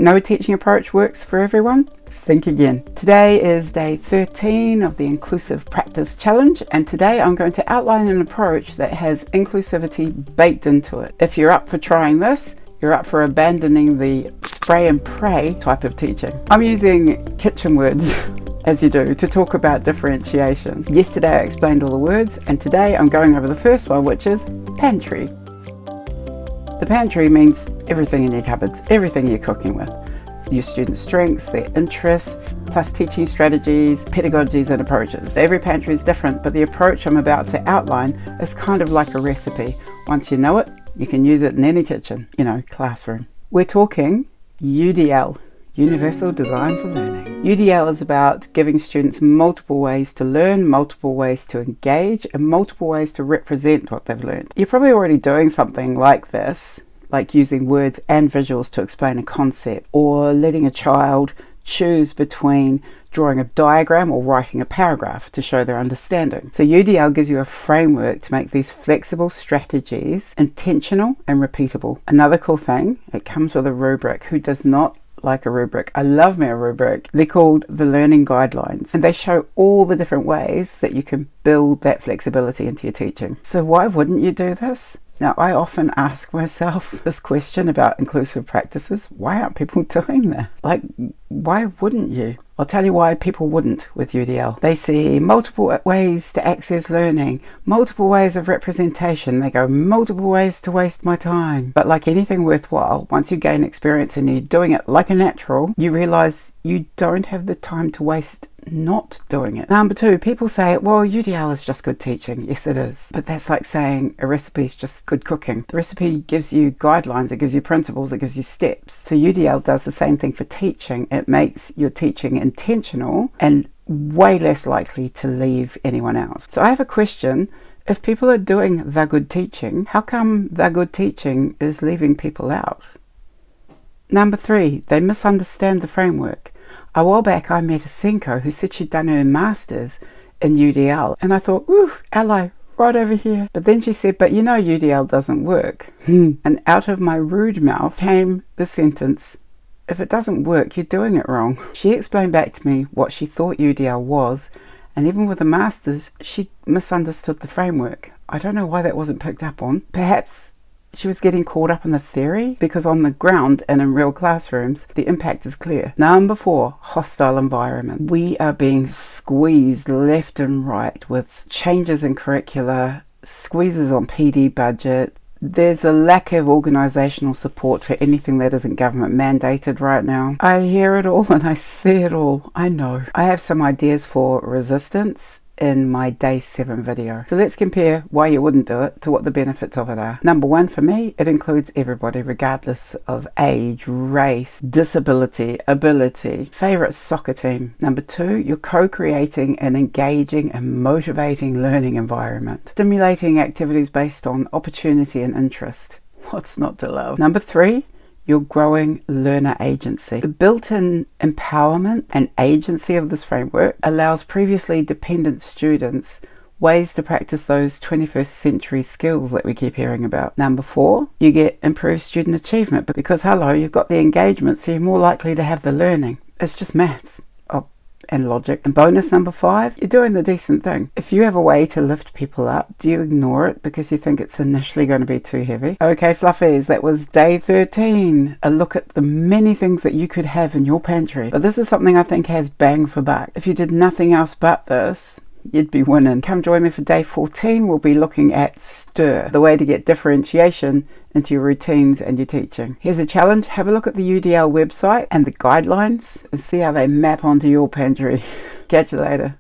no teaching approach works for everyone? Think again. Today is day 13 of the Inclusive Practice Challenge, and today I'm going to outline an approach that has inclusivity baked into it. If you're up for trying this, you're up for abandoning the spray and pray type of teaching. I'm using kitchen words as you do, to talk about differentiation. Yesterday I explained all the words, and today I'm going over the first one, which is pantry. The pantry means everything in your cupboards, everything you're cooking with. Your students' strengths, their interests, plus teaching strategies, pedagogies and approaches. Every pantry is different, but the approach I'm about to outline is kind of like a recipe. Once you know it, you can use it in any kitchen, classroom. We're talking UDL. Universal Design for Learning. UDL is about giving students multiple ways to learn, multiple ways to engage, and multiple ways to represent what they've learned. You're probably already doing something like this, like using words and visuals to explain a concept, or letting a child choose between drawing a diagram or writing a paragraph to show their understanding. So UDL gives you a framework to make these flexible strategies intentional and repeatable. Another cool thing, it comes with a rubric. Who does not like a rubric? I love me a rubric. They're called the learning guidelines, and they show all the different ways that you can build that flexibility into your teaching. So why wouldn't you do this? Now, I often ask myself this question about inclusive practices. Why aren't people doing that? Why wouldn't you? I'll tell you why people wouldn't with UDL. They see multiple ways to access learning, multiple ways of representation. They go, multiple ways to waste my time. But like anything worthwhile, once you gain experience and you're doing it like a natural, you realize you don't have the time to waste not doing it. Number two, people say, well, UDL is just good teaching. Yes, it is. But that's like saying a recipe is just good cooking. The recipe gives you guidelines, it gives you principles, it gives you steps. So UDL does the same thing for teaching. It makes your teaching intentional and way less likely to leave anyone out. So I have a question. If people are doing the good teaching, how come the good teaching is leaving people out? Number three, they misunderstand the framework. A while back I met a Senko who said she'd done her master's in UDL, and I thought, ooh, ally, right over here. But then she said, but UDL doesn't work. And out of my rude mouth came the sentence, if it doesn't work, you're doing it wrong. She explained back to me what she thought UDL was, and even with a master's, she misunderstood the framework. I don't know why that wasn't picked up on. Perhaps she was getting caught up in the theory, because on the ground and in real classrooms, the impact is clear. Number four, hostile environment. We are being squeezed left and right with changes in curricula, squeezes on PD budget. There's a lack of organisational support for anything that isn't government mandated right now. I hear it all and I see it all. I know. I have some ideas for resistance in my day 7 video. So let's compare why you wouldn't do it to what the benefits of it are. Number one, for me, it includes everybody regardless of age, race, disability, ability, favourite soccer team. Number two, you're co-creating an engaging and motivating learning environment, stimulating activities based on opportunity and interest. What's not to love? Number three, you're growing learner agency. The built-in empowerment and agency of this framework allows previously dependent students ways to practice those 21st century skills that we keep hearing about. Number four, you get improved student achievement because, hello, you've got the engagement, so you're more likely to have the learning. It's just maths. And logic. And bonus number five, you're doing the decent thing. If you have a way to lift people up, do you ignore it because you think it's initially going to be too heavy? Okay, fluffies, that was day 13. A look at the many things that you could have in your pantry. But this is something I think has bang for buck. If you did nothing else but this, you'd be winning. Come join me for day 14. We'll be looking at STIR, the way to get differentiation into your routines and your teaching. Here's a challenge. Have a look at the UDL website and the guidelines and see how they map onto your pantry. Catch you later.